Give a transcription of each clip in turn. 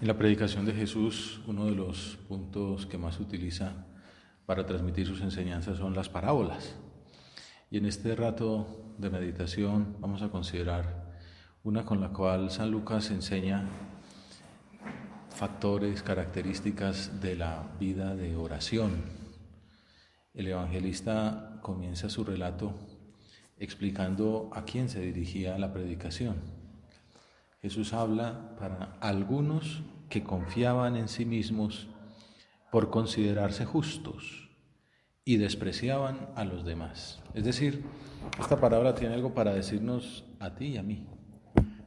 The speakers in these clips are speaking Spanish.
En la predicación de Jesús, uno de los puntos que más utiliza para transmitir sus enseñanzas son las parábolas. Y en este rato de meditación vamos a considerar una con la cual San Lucas enseña factores, características de la vida de oración. El evangelista comienza su relato explicando a quién se dirigía la predicación. Jesús habla para algunos que confiaban en sí mismos por considerarse justos y despreciaban a los demás. Es decir, esta parábola tiene algo para decirnos a ti y a mí,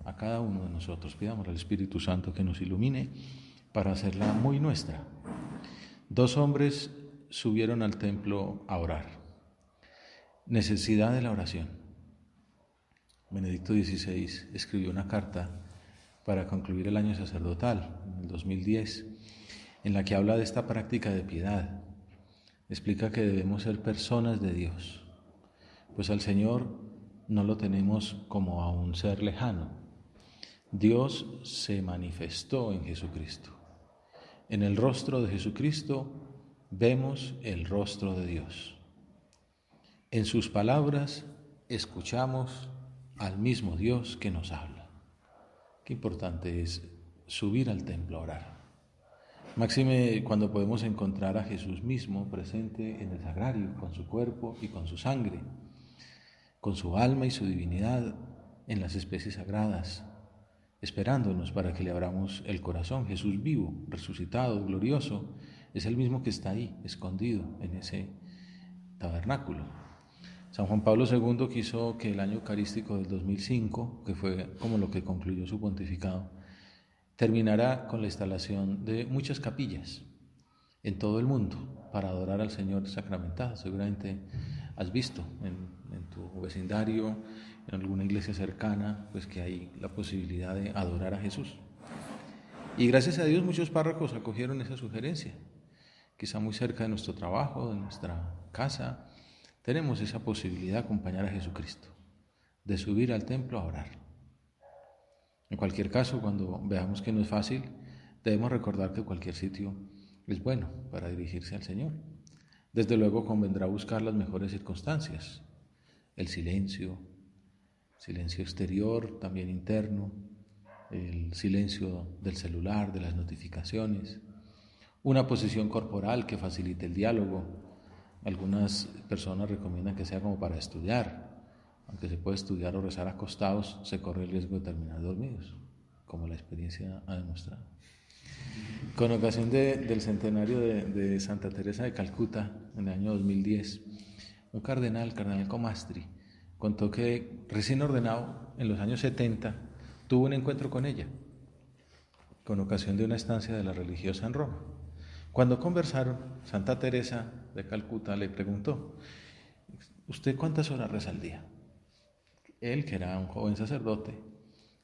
a cada uno de nosotros. Pidamos al Espíritu Santo que nos ilumine para hacerla muy nuestra. Dos hombres subieron al templo a orar. Necesidad de la oración. Benedicto XVI escribió una carta para concluir el año sacerdotal, en el 2010, en la que habla de esta práctica de piedad. Explica que debemos ser personas de Dios, pues al Señor no lo tenemos como a un ser lejano. Dios se manifestó en Jesucristo. En el rostro de Jesucristo vemos el rostro de Dios. En sus palabras escuchamos al mismo Dios que nos habla. Qué importante es subir al templo a orar. Máxime cuando podemos encontrar a Jesús mismo presente en el sagrario, con su cuerpo y con su sangre, con su alma y su divinidad en las especies sagradas, esperándonos para que le abramos el corazón. Jesús vivo, resucitado, glorioso, es el mismo que está ahí, escondido en ese tabernáculo. San Juan Pablo II quiso que el año eucarístico del 2005, que fue como lo que concluyó su pontificado, terminará con la instalación de muchas capillas en todo el mundo para adorar al Señor sacramentado. Seguramente has visto en tu vecindario, en alguna iglesia cercana, pues que hay la posibilidad de adorar a Jesús. Y gracias a Dios muchos párrocos acogieron esa sugerencia. Quizá muy cerca de nuestro trabajo, de nuestra casa, tenemos esa posibilidad de acompañar a Jesucristo, de subir al templo a orar. En cualquier caso, cuando veamos que no es fácil, debemos recordar que cualquier sitio es bueno para dirigirse al Señor. Desde luego convendrá buscar las mejores circunstancias, el silencio exterior, también interno, el silencio del celular, de las notificaciones, una posición corporal que facilite el diálogo. Algunas personas recomiendan que sea como para estudiar. Aunque se puede estudiar o rezar acostados, se corre el riesgo de terminar dormidos, como la experiencia ha demostrado. Con ocasión del centenario de Santa Teresa de Calcuta, en el año 2010, un cardenal Comastri, contó que recién ordenado, en los años 70, tuvo un encuentro con ella, con ocasión de una estancia de la religiosa en Roma. Cuando conversaron, Santa Teresa de Calcuta le preguntó: ¿usted cuántas horas reza al día? Él, que era un joven sacerdote,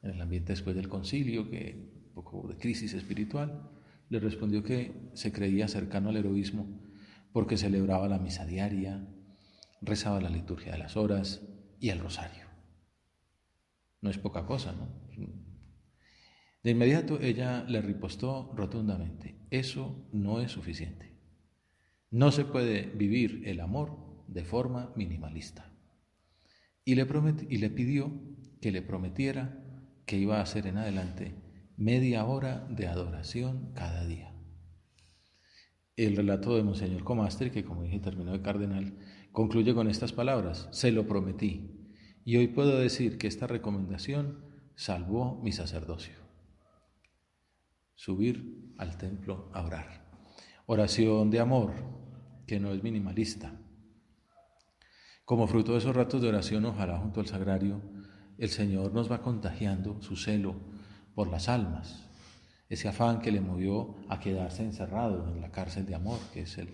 en el ambiente después del concilio, que un poco de crisis espiritual, le respondió que se creía cercano al heroísmo porque celebraba la misa diaria, rezaba la liturgia de las horas y el rosario. No es poca cosa, ¿no? De inmediato ella le ripostó rotundamente: eso no es suficiente. No se puede vivir el amor de forma minimalista. Y le pidió que le prometiera que iba a hacer en adelante media hora de adoración cada día. El relato de Monseñor Comastri, que como dije terminó de cardenal, concluye con estas palabras: se lo prometí, y hoy puedo decir que esta recomendación salvó mi sacerdocio. Subir al templo a orar. Oración de amor, que no es minimalista. Como fruto de esos ratos de oración, ojalá junto al sagrario, el Señor nos va contagiando su celo por las almas, ese afán que le movió a quedarse encerrado en la cárcel de amor, que es el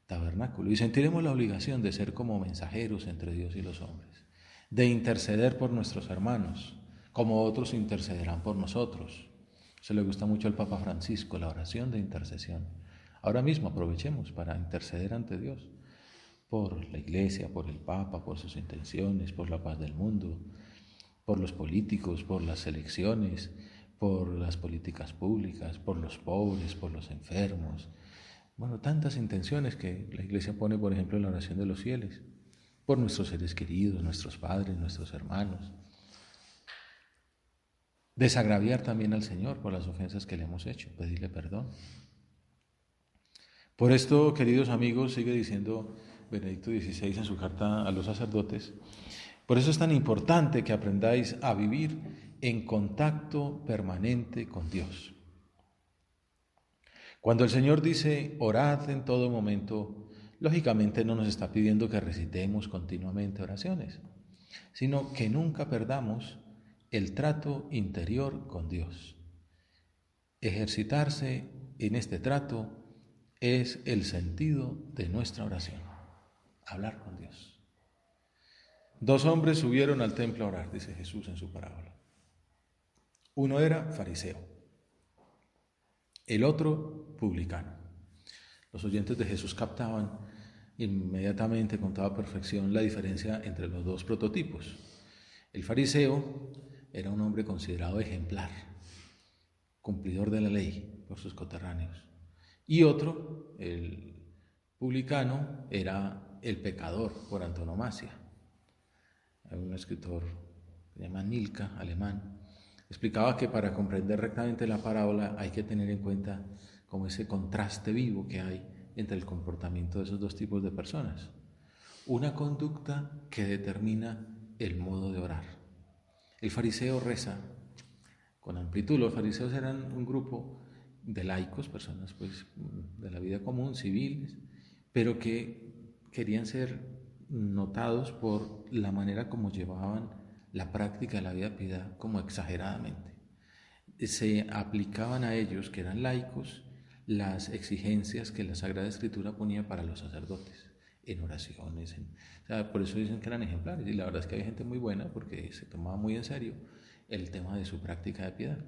tabernáculo. Y sentiremos la obligación de ser como mensajeros entre Dios y los hombres, de interceder por nuestros hermanos, como otros intercederán por nosotros. Se le gusta mucho al Papa Francisco, la oración de intercesión. Ahora mismo aprovechemos para interceder ante Dios por la Iglesia, por el Papa, por sus intenciones, por la paz del mundo, por los políticos, por las elecciones, por las políticas públicas, por los pobres, por los enfermos. Bueno, tantas intenciones que la Iglesia pone, por ejemplo, en la oración de los fieles, por nuestros seres queridos, nuestros padres, nuestros hermanos. Desagraviar también al Señor por las ofensas que le hemos hecho, pedirle perdón. Por esto, queridos amigos, sigue diciendo Benedicto XVI en su carta a los sacerdotes, por eso es tan importante que aprendáis a vivir en contacto permanente con Dios. Cuando el Señor dice, orad en todo momento, lógicamente no nos está pidiendo que recitemos continuamente oraciones, sino que nunca perdamos el trato interior con Dios. Ejercitarse en este trato es el sentido de nuestra oración, hablar con Dios. 2 hombres subieron al templo a orar, dice Jesús en su parábola. Uno era fariseo, el otro publicano. Los oyentes de Jesús captaban inmediatamente, con toda perfección, la diferencia entre los 2 prototipos. El fariseo era un hombre considerado ejemplar, cumplidor de la ley por sus coterráneos. Y otro, el publicano, era el pecador por antonomasia. Hay un escritor que se llama Nilka, alemán, explicaba que para comprender rectamente la parábola hay que tener en cuenta como ese contraste vivo que hay entre el comportamiento de esos 2 tipos de personas. Una conducta que determina el modo de orar. El fariseo reza con amplitud. Los fariseos eran un grupo de laicos, personas pues de la vida común, civiles, pero que querían ser notados por la manera como llevaban la práctica de la vida de piedad como exageradamente. Se aplicaban a ellos, que eran laicos, las exigencias que la Sagrada Escritura ponía para los sacerdotes, en oraciones. O sea, por eso dicen que eran ejemplares, y la verdad es que había gente muy buena porque se tomaba muy en serio el tema de su práctica de piedad.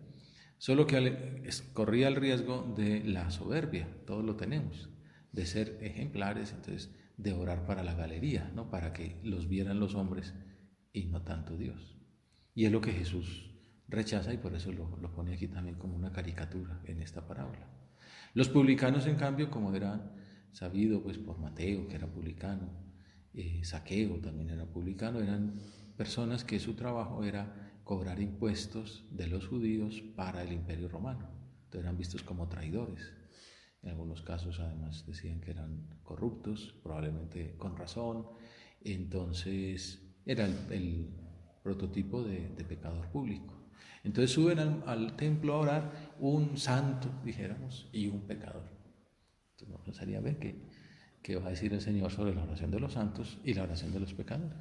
Solo que corría el riesgo de la soberbia, todos lo tenemos, de ser ejemplares, entonces de orar para la galería, ¿no? Para que los vieran los hombres y no tanto Dios. Y es lo que Jesús rechaza y por eso lo pone aquí también como una caricatura en esta parábola. Los publicanos, en cambio, como era sabido pues por Mateo, que era publicano, Zaqueo también era publicano, eran personas que su trabajo era cobrar impuestos de los judíos para el Imperio Romano. Entonces eran vistos como traidores. En algunos casos además decían que eran corruptos, probablemente con razón. Entonces era el prototipo de pecador público. Entonces suben al templo a orar un santo, dijéramos, y un pecador. Entonces no pensaría ver qué va a decir el Señor sobre la oración de los santos y la oración de los pecadores.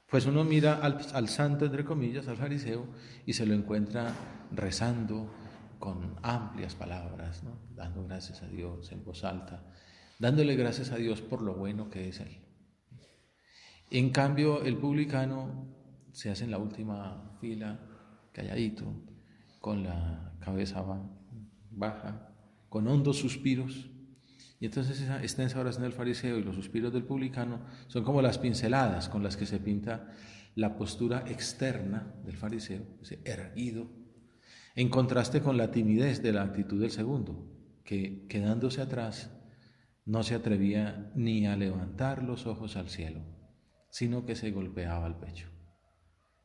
Pues uno mira al santo, entre comillas, al fariseo, y se lo encuentra rezando con amplias palabras, ¿no? Dando gracias a Dios en voz alta, dándole gracias a Dios por lo bueno que es Él. En cambio, el publicano se hace en la última fila, calladito, con la cabeza baja, con hondos suspiros. Y entonces esa extensa oración del fariseo y los suspiros del publicano son como las pinceladas con las que se pinta la postura externa del fariseo, ese erguido, en contraste con la timidez de la actitud del segundo, que quedándose atrás no se atrevía ni a levantar los ojos al cielo, sino que se golpeaba el pecho.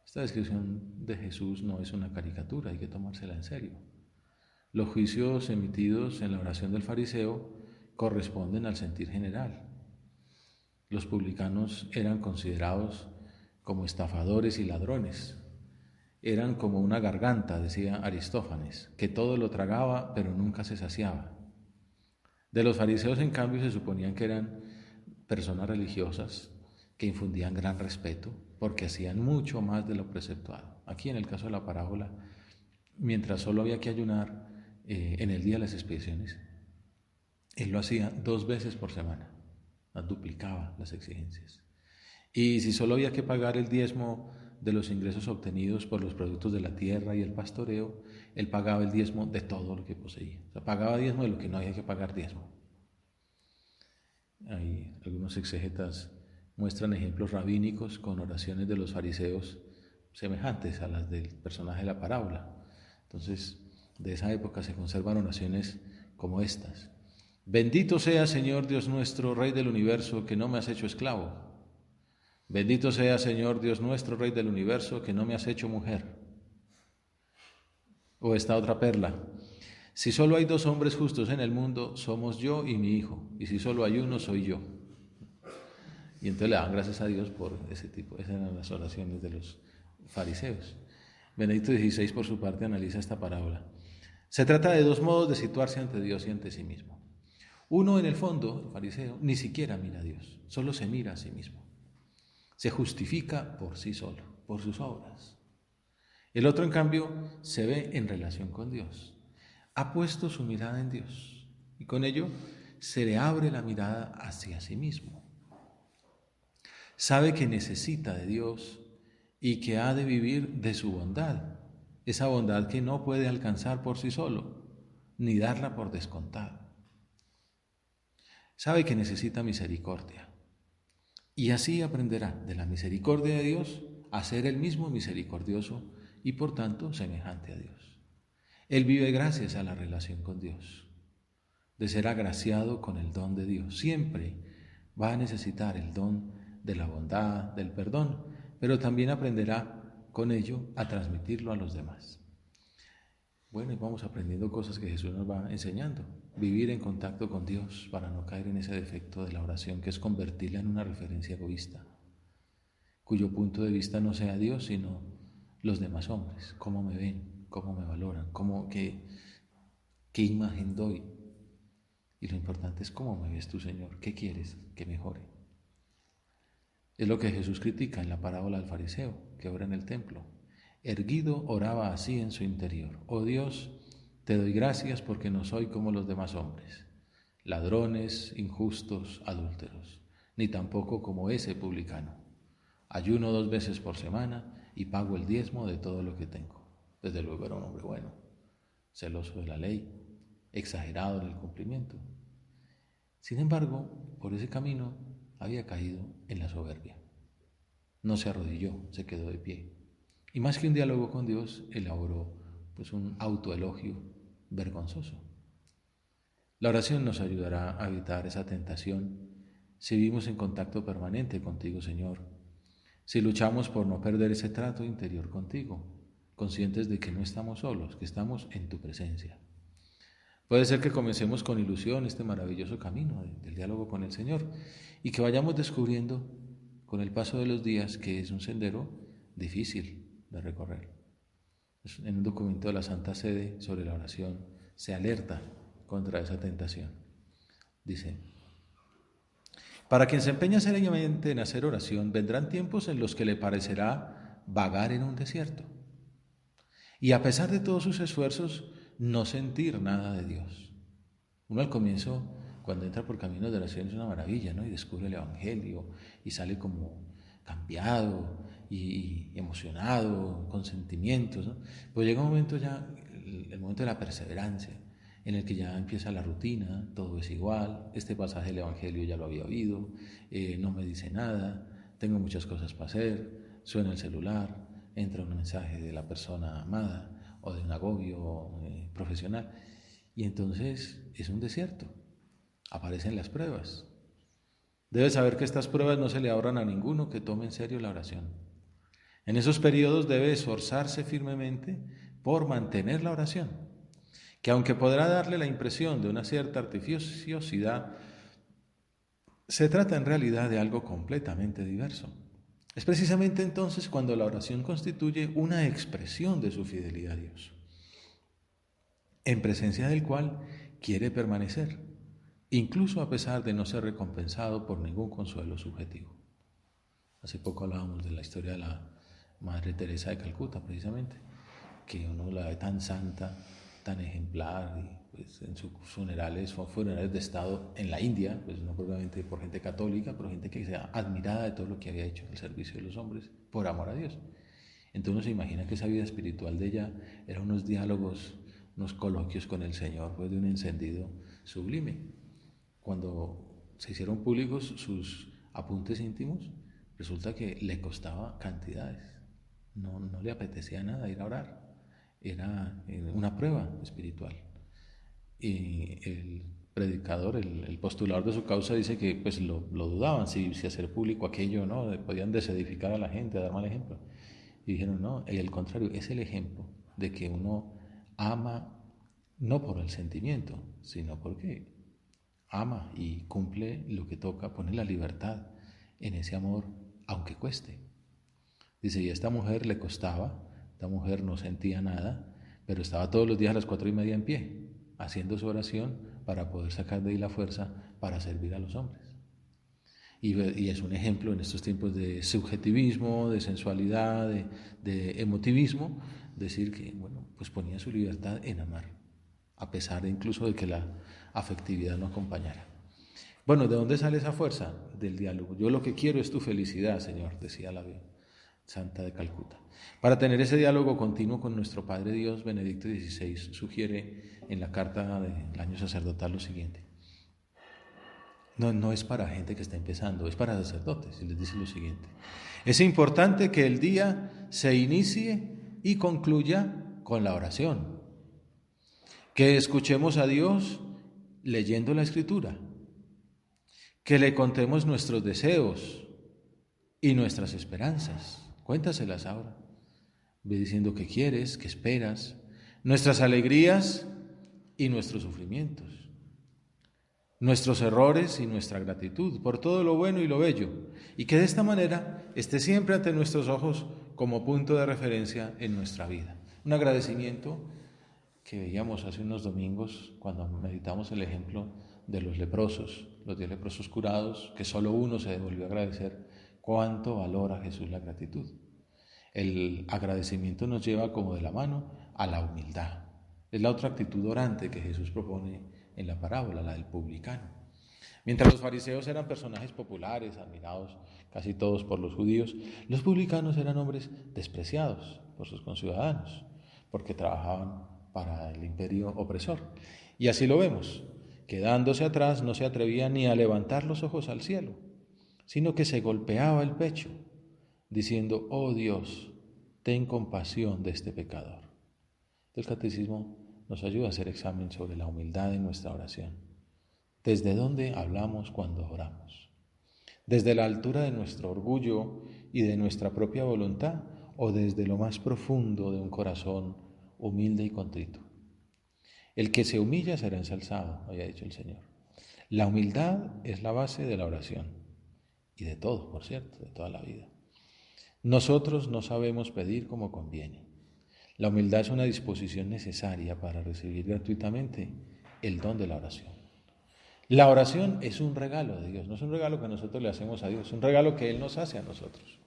Esta descripción de Jesús no es una caricatura, hay que tomársela en serio. Los juicios emitidos en la oración del fariseo corresponden al sentir general. Los publicanos eran considerados como estafadores y ladrones. Eran como una garganta, decía Aristófanes, que todo lo tragaba pero nunca se saciaba. De los fariseos, en cambio, se suponían que eran personas religiosas que infundían gran respeto porque hacían mucho más de lo preceptuado. Aquí en el caso de la parábola, mientras solo había que ayunar en el día de las expiaciones, él lo hacía 2 veces por semana, duplicaba las exigencias. Y si solo había que pagar el diezmo de los ingresos obtenidos por los productos de la tierra y el pastoreo, él pagaba el diezmo de todo lo que poseía. O sea, pagaba diezmo de lo que no había que pagar diezmo. Hay algunos exégetas muestran ejemplos rabínicos con oraciones de los fariseos semejantes a las del personaje de la parábola. Entonces, de esa época se conservan oraciones como estas. Bendito sea, Señor Dios nuestro, Rey del universo, que no me has hecho esclavo. Bendito sea, Señor Dios nuestro, Rey del universo, que no me has hecho mujer. O esta otra perla. Si solo hay 2 hombres justos en el mundo, somos yo y mi hijo. Y si solo hay uno, soy yo. Y entonces le dan gracias a Dios por ese tipo. Esas eran las oraciones de los fariseos. Benedicto XVI, por su parte, analiza esta parábola. Se trata de 2 modos de situarse ante Dios y ante sí mismo. Uno, en el fondo, el fariseo, ni siquiera mira a Dios, solo se mira a sí mismo. Se justifica por sí solo, por sus obras. El otro, en cambio, se ve en relación con Dios. Ha puesto su mirada en Dios y con ello se le abre la mirada hacia sí mismo. Sabe que necesita de Dios y que ha de vivir de su bondad, esa bondad que no puede alcanzar por sí solo, ni darla por descontado. Sabe que necesita misericordia y así aprenderá de la misericordia de Dios a ser él mismo misericordioso y por tanto semejante a Dios. Él vive gracias a la relación con Dios, de ser agraciado con el don de Dios. Siempre va a necesitar el don de la bondad, del perdón, pero también aprenderá con ello a transmitirlo a los demás. Bueno, y vamos aprendiendo cosas que Jesús nos va enseñando. Vivir en contacto con Dios para no caer en ese defecto de la oración, que es convertirla en una referencia egoísta, cuyo punto de vista no sea Dios, sino los demás hombres, cómo me ven, cómo me valoran, qué imagen doy. Y lo importante es cómo me ves tú, Señor, qué quieres que mejore. Es lo que Jesús critica en la parábola del fariseo que ora en el templo. Erguido oraba así en su interior: oh Dios, te doy gracias porque no soy como los demás hombres, ladrones, injustos, adúlteros, ni tampoco como ese publicano. Ayuno 2 veces por semana y pago el diezmo de todo lo que tengo. Desde luego era un hombre bueno, celoso de la ley, exagerado en el cumplimiento. Sin embargo, por ese camino había caído en la soberbia. No se arrodilló, se quedó de pie. Y más que un diálogo con Dios, elaboró un autoelogio vergonzoso. La oración nos ayudará a evitar esa tentación si vivimos en contacto permanente contigo, Señor, si luchamos por no perder ese trato interior contigo, conscientes de que no estamos solos, que estamos en tu presencia. Puede ser que comencemos con ilusión este maravilloso camino del diálogo con el Señor y que vayamos descubriendo con el paso de los días que es un sendero difícil de recorrer. En un documento de la Santa Sede sobre la oración se alerta contra esa tentación. Dice: para quien se empeña seriamente en hacer oración, vendrán tiempos en los que le parecerá vagar en un desierto y, a pesar de todos sus esfuerzos, no sentir nada de Dios. Uno al comienzo, cuando entra por caminos de oración, es una maravilla, ¿no? Y descubre el Evangelio y sale como cambiado y emocionado, con sentimientos, ¿no? Pues llega un momento ya, el momento de la perseverancia, en el que ya empieza la rutina, todo es igual, este pasaje del Evangelio ya lo había oído, no me dice nada, tengo muchas cosas para hacer, suena el celular, entra un mensaje de la persona amada o de un agobio profesional, y entonces es un desierto, aparecen las pruebas. Debe saber que estas pruebas no se le ahorran a ninguno que tome en serio la oración. En esos periodos debe esforzarse firmemente por mantener la oración, que aunque podrá darle la impresión de una cierta artificiosidad, se trata en realidad de algo completamente diverso. Es precisamente entonces cuando la oración constituye una expresión de su fidelidad a Dios, en presencia del cual quiere permanecer, incluso a pesar de no ser recompensado por ningún consuelo subjetivo. Hace poco hablábamos de la historia de la Madre Teresa de Calcuta, precisamente, que uno la ve tan santa, tan ejemplar, y pues en sus funerales, son funerales de Estado en la India, pues no probablemente por gente católica, pero gente que sea admirada de todo lo que había hecho en el servicio de los hombres, por amor a Dios. Entonces uno se imagina que esa vida espiritual de ella eran unos diálogos, unos coloquios con el Señor, pues de un encendido sublime. Cuando se hicieron públicos sus apuntes íntimos, resulta que le costaba cantidades, no le apetecía nada ir a orar. era una prueba espiritual. Y el predicador, el postulador de su causa dice que pues lo dudaban si hacer público aquello, ¿no? Podían desedificar a la gente, dar mal ejemplo. Y dijeron, no, y al contrario, es el ejemplo de que uno ama no por el sentimiento, sino porque ama y cumple lo que toca, pone la libertad en ese amor, aunque cueste. Dice, y a esta mujer le costaba, esta mujer no sentía nada, pero estaba todos los días a las 4:30 en pie, haciendo su oración para poder sacar de ahí la fuerza para servir a los hombres. Y es un ejemplo en estos tiempos de subjetivismo, de sensualidad, de emotivismo, decir que, bueno, pues ponía su libertad en amar, a pesar incluso de que la afectividad no acompañara. Bueno, ¿de dónde sale esa fuerza? Del diálogo. Yo lo que quiero es tu felicidad, Señor, decía la Santa de Calcuta. Para tener ese diálogo continuo con nuestro Padre Dios, Benedicto XVI sugiere en la carta del año sacerdotal lo siguiente. No es para gente que está empezando, es para sacerdotes, y les dice lo siguiente. Es importante que el día se inicie y concluya con la oración, que escuchemos a Dios leyendo la Escritura, que le contemos nuestros deseos y nuestras esperanzas. Cuéntaselas ahora. Ve diciendo qué quieres, qué esperas, nuestras alegrías y nuestros sufrimientos, nuestros errores y nuestra gratitud por todo lo bueno y lo bello, y que de esta manera esté siempre ante nuestros ojos como punto de referencia en nuestra vida. Un agradecimiento que veíamos hace unos domingos cuando meditamos el ejemplo de los leprosos, los 10 leprosos curados, que solo uno se devolvió a agradecer. Cuánto valora Jesús la gratitud. El agradecimiento nos lleva como de la mano a la humildad. Es la otra actitud orante que Jesús propone en la parábola, la del publicano. Mientras los fariseos eran personajes populares, admirados casi todos por los judíos, los publicanos eran hombres despreciados por sus conciudadanos, porque trabajaban para el imperio opresor. Y así lo vemos. Quedándose atrás, no se atrevía ni a levantar los ojos al cielo, sino que se golpeaba el pecho, diciendo, oh Dios, ten compasión de este pecador. El catecismo nos ayuda a hacer examen sobre la humildad en nuestra oración. ¿Desde dónde hablamos cuando oramos? ¿Desde la altura de nuestro orgullo y de nuestra propia voluntad o desde lo más profundo de un corazón humilde y contrito? El que se humilla será ensalzado, había dicho el Señor. La humildad es la base de la oración y de todo, por cierto, de toda la vida. Nosotros no sabemos pedir como conviene. La humildad es una disposición necesaria para recibir gratuitamente el don de la oración. La oración es un regalo de Dios, no es un regalo que nosotros le hacemos a Dios, es un regalo que Él nos hace a nosotros.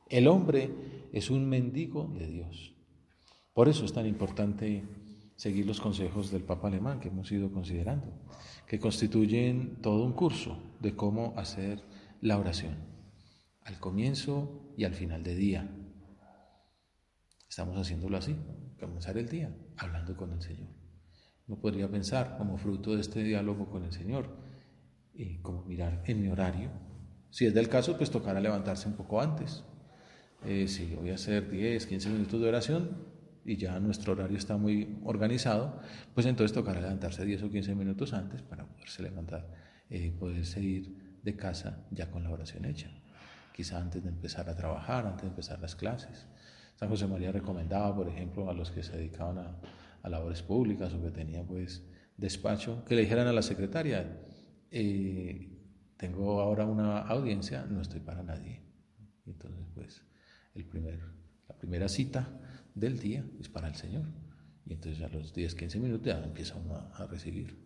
El hombre es un mendigo de Dios. Por eso es tan importante seguir los consejos del Papa alemán que hemos ido considerando, que constituyen todo un curso de cómo hacer la oración, al comienzo y al final del día. Estamos haciéndolo así, comenzar el día hablando con el Señor. Uno podría pensar como fruto de este diálogo con el Señor, como mirar en mi horario. Si es del caso, pues tocará levantarse un poco antes. Si voy a hacer 10, 15 minutos de oración y ya nuestro horario está muy organizado, pues entonces tocará levantarse 10 o 15 minutos antes para poderse levantar, poderse ir de casa ya con la oración hecha. Quizá antes de empezar a trabajar, antes de empezar las clases. San José María recomendaba, por ejemplo, a los que se dedicaban a labores públicas o que tenían pues despacho, que le dijeran a la secretaria, tengo ahora una audiencia, no estoy para nadie. Entonces pues la primera cita del día es para el Señor. Y entonces a los 10, 15 minutos ya empieza uno a recibir,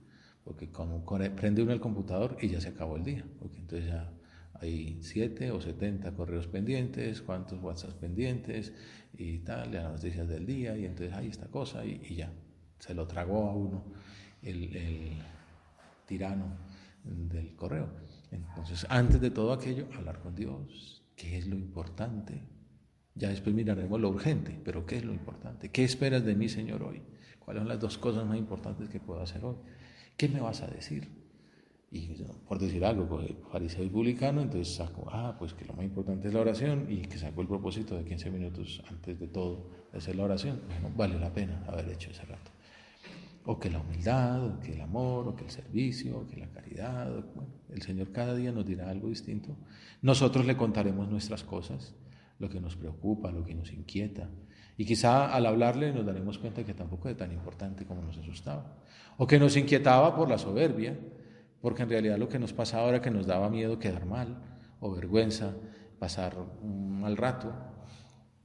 porque como prende uno el computador y ya se acabó el día, porque entonces ya hay 7 o 70 correos pendientes, cuántos WhatsApp pendientes y tal, las noticias del día, y entonces hay esta cosa y ya, se lo tragó a uno el tirano del correo. Entonces, antes de todo aquello, hablar con Dios, ¿qué es lo importante? Ya después miraremos lo urgente, pero ¿qué es lo importante? ¿Qué esperas de mí, Señor, hoy? ¿Cuáles son las 2 cosas más importantes que puedo hacer hoy? ¿Qué me vas a decir? Y por decir algo, coge fariseo y publicano, entonces saco, pues que lo más importante es la oración y que saco el propósito de 15 minutos antes de todo de hacer la oración. Bueno, vale la pena haber hecho ese rato. O que la humildad, o que el amor, o que el servicio, o que la caridad. Bueno, el Señor cada día nos dirá algo distinto. Nosotros le contaremos nuestras cosas, lo que nos preocupa, lo que nos inquieta. Y quizá al hablarle nos daremos cuenta que tampoco es tan importante como nos asustaba. O que nos inquietaba por la soberbia, porque en realidad lo que nos pasaba era que nos daba miedo quedar mal, o vergüenza, pasar un mal rato.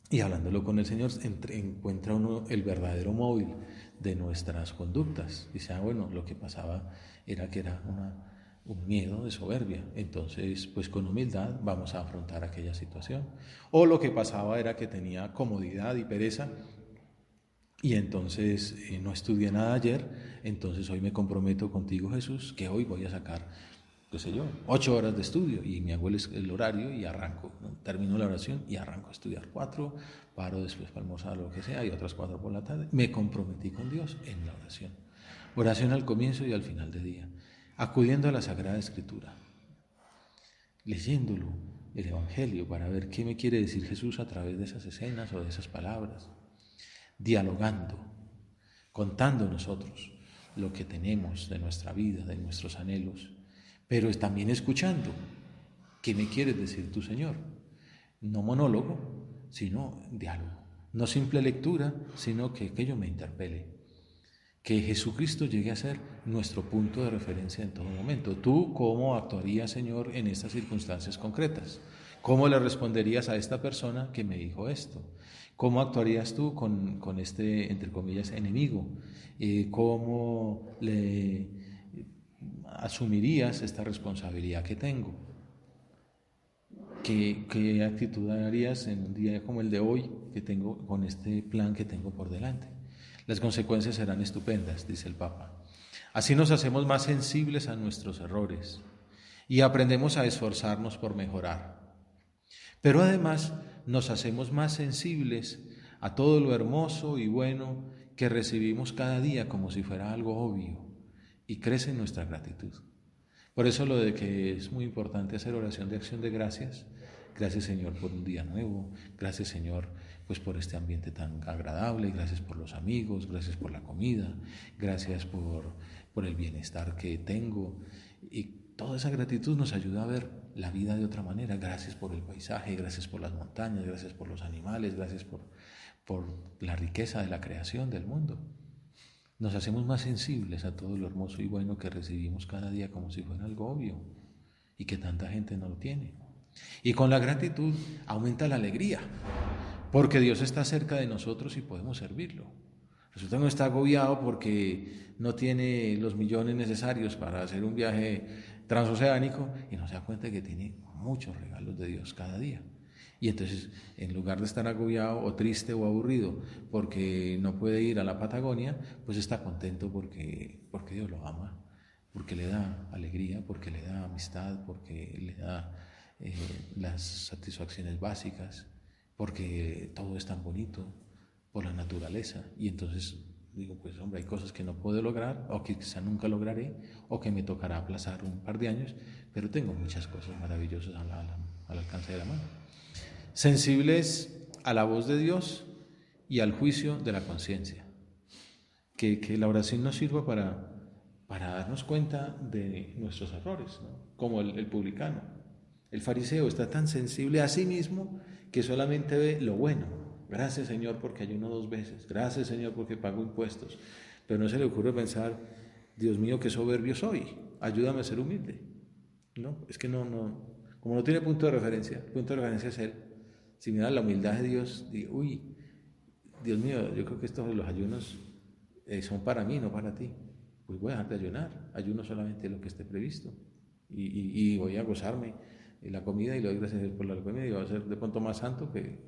Y hablándolo con el Señor, encuentra uno el verdadero móvil de nuestras conductas. Dice, bueno, lo que pasaba era que era un miedo de soberbia. Entonces, pues con humildad vamos a afrontar aquella situación. O lo que pasaba era que tenía comodidad y pereza, y entonces no estudié nada ayer, entonces hoy me comprometo contigo, Jesús, que hoy voy a sacar, qué sé yo, 8 horas de estudio, y me hago el horario y arranco, ¿no? Termino la oración y arranco a estudiar 4, paro después para almorzar o lo que sea, y otras 4 por la tarde. Me comprometí con Dios en la oración. Oración al comienzo y al final del día, acudiendo a la Sagrada Escritura, leyéndolo, el Evangelio, para ver qué me quiere decir Jesús a través de esas escenas o de esas palabras, dialogando, contando nosotros lo que tenemos de nuestra vida, de nuestros anhelos, pero también escuchando. ¿Qué me quieres decir tú, Señor? No monólogo, sino diálogo. No simple lectura, sino que aquello me interpele. Que Jesucristo llegue a ser nuestro punto de referencia en todo momento. ¿Tú cómo actuarías, Señor, en estas circunstancias concretas? ¿Cómo le responderías a esta persona que me dijo esto? ¿Cómo actuarías tú con este, entre comillas, enemigo? ¿Cómo le asumirías esta responsabilidad que tengo? ¿Qué actitud harías en un día como el de hoy que tengo con este plan que tengo por delante? Las consecuencias serán estupendas, dice el Papa. Así nos hacemos más sensibles a nuestros errores y aprendemos a esforzarnos por mejorar. Pero además nos hacemos más sensibles a todo lo hermoso y bueno que recibimos cada día como si fuera algo obvio, y crece nuestra gratitud. Por eso lo de que es muy importante hacer oración de acción de gracias. Gracias, Señor, por un día nuevo. Gracias, Señor, pues por este ambiente tan agradable. Gracias por los amigos. Gracias por la comida. Gracias por el bienestar que tengo. Y toda esa gratitud nos ayuda a ver la vida de otra manera. Gracias por el paisaje. Gracias por las montañas. Gracias por los animales. Gracias por la riqueza de la creación del mundo. Nos hacemos más sensibles a todo lo hermoso y bueno que recibimos cada día como si fuera algo obvio y que tanta gente no lo tiene. Y con la gratitud aumenta la alegría, porque Dios está cerca de nosotros y podemos servirlo. Resulta que no está agobiado porque no tiene los millones necesarios para hacer un viaje transoceánico y no se da cuenta que tiene muchos regalos de Dios cada día. Y entonces, en lugar de estar agobiado o triste o aburrido porque no puede ir a la Patagonia, pues está contento porque Dios lo ama, porque le da alegría, porque le da amistad, porque le da las satisfacciones básicas, porque todo es tan bonito por la naturaleza. Y entonces digo, pues hombre, hay cosas que no puedo lograr o que quizá nunca lograré o que me tocará aplazar un par de años, pero tengo muchas cosas maravillosas al alcance de la mano. Sensibles a la voz de Dios y al juicio de la conciencia. Que la oración nos sirva para darnos cuenta de nuestros errores, ¿no? Como el publicano. El fariseo está tan sensible a sí mismo que solamente ve lo bueno. Gracias, Señor, porque ayuno 2 veces. Gracias, Señor, porque pago impuestos. Pero no se le ocurre pensar, Dios mío, qué soberbio soy. Ayúdame a ser humilde. No, es que no, como no tiene punto de referencia, el punto de referencia es Él. Si mira la humildad de Dios, digo, uy, Dios mío, yo creo que estos los ayunos son para mí, no para ti. Pues voy a dejar de ayunar, ayuno solamente lo que esté previsto. Y voy a gozarme la comida y le doy gracias por la comida y va a ser de pronto más santo que,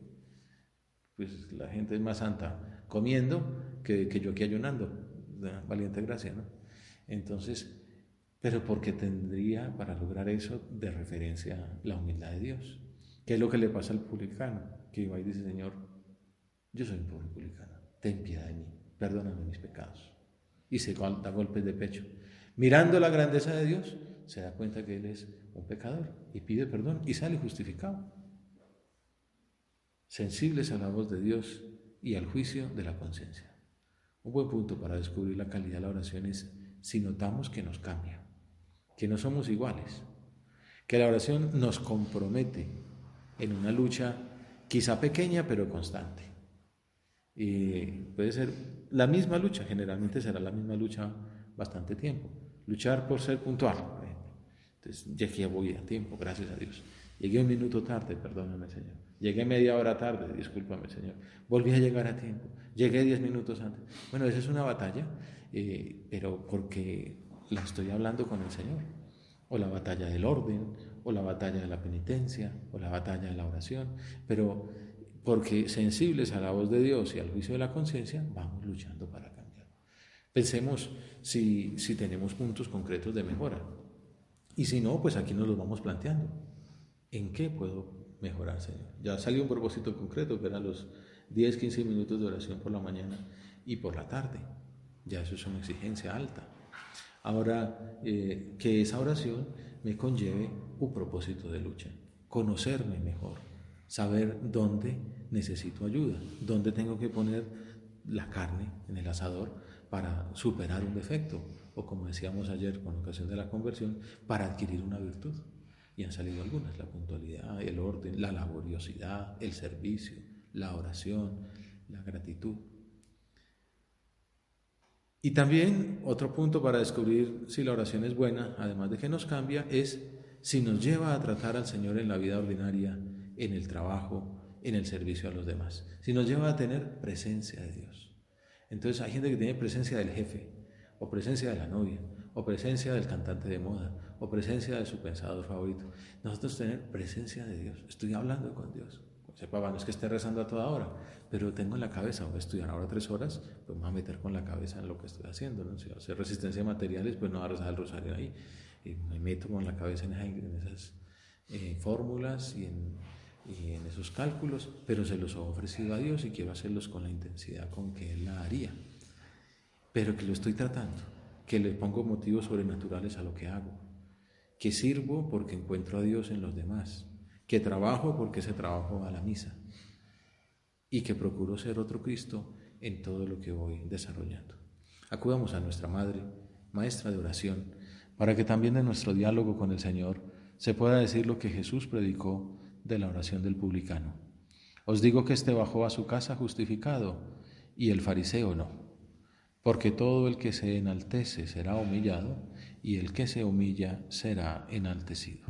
pues la gente es más santa comiendo que yo aquí ayunando. Valiente gracia, ¿no? Entonces, pero porque tendría para lograr eso de referencia la humildad de Dios. ¿Qué es lo que le pasa al publicano? Que va y dice, Señor, yo soy un publicano, ten piedad de mí, perdóname mis pecados. Y se da golpes de pecho. Mirando la grandeza de Dios, se da cuenta que él es un pecador y pide perdón y sale justificado. Sensibles a la voz de Dios y al juicio de la conciencia. Un buen punto para descubrir la calidad de la oración es si notamos que nos cambia, que no somos iguales, que la oración nos compromete en una lucha quizá pequeña pero constante. Y puede ser la misma lucha, generalmente será la misma lucha bastante tiempo. Luchar por ser puntual, por ejemplo. Entonces, llegué, voy a tiempo, gracias a Dios. Llegué un minuto tarde, perdóname, Señor. Llegué media hora tarde, discúlpame, Señor. Volví a llegar a tiempo. Llegué 10 minutos antes. Bueno, esa es una batalla, pero porque la estoy hablando con el Señor. O la batalla del orden, o la batalla de la penitencia, o la batalla de la oración. Pero porque sensibles a la voz de Dios y al juicio de la conciencia, vamos luchando para cambiar. Pensemos si tenemos puntos concretos de mejora. Y si no, pues aquí nos los vamos planteando. ¿En qué puedo mejorar, Señor? Ya salió un propósito concreto, que eran los 10, 15 minutos de oración por la mañana y por la tarde. Ya eso es una exigencia alta. Ahora, que esa oración me conlleve un propósito de lucha. Conocerme mejor. Saber dónde necesito ayuda, dónde tengo que poner la carne en el asador para superar un defecto, o como decíamos ayer con ocasión de la conversión, para adquirir una virtud. Y han salido algunas: la puntualidad, el orden, la laboriosidad, el servicio, la oración, la gratitud. Y también otro punto para descubrir si la oración es buena, además de que nos cambia, es si nos lleva a tratar al Señor en la vida ordinaria, en el trabajo, en el servicio a los demás. Si nos lleva a tener presencia de Dios. Entonces hay gente que tiene presencia del jefe, o presencia de la novia, o presencia del cantante de moda, o presencia de su pensador favorito. Nosotros tener presencia de Dios. Estoy hablando con Dios. Papá, no es que esté rezando a toda hora, pero tengo en la cabeza, voy a estudiar ahora 3 horas, pues me voy a meter con la cabeza en lo que estoy haciendo, ¿no? Si voy a hacer resistencia a materiales, pues no voy a rezar el rosario ahí. Y me meto con la cabeza en esas fórmulas y en esos cálculos, pero se los he ofrecido a Dios y quiero hacerlos con la intensidad con que Él la haría. Pero que lo estoy tratando, que le pongo motivos sobrenaturales a lo que hago, que sirvo porque encuentro a Dios en los demás, que trabajo porque ese trabajo va a la misa y que procuro ser otro Cristo en todo lo que voy desarrollando. Acudamos a nuestra Madre, Maestra de oración, para que también en nuestro diálogo con el Señor se pueda decir lo que Jesús predicó de la oración del publicano. Os digo que éste bajó a su casa justificado y el fariseo no, porque todo el que se enaltece será humillado y el que se humilla será enaltecido.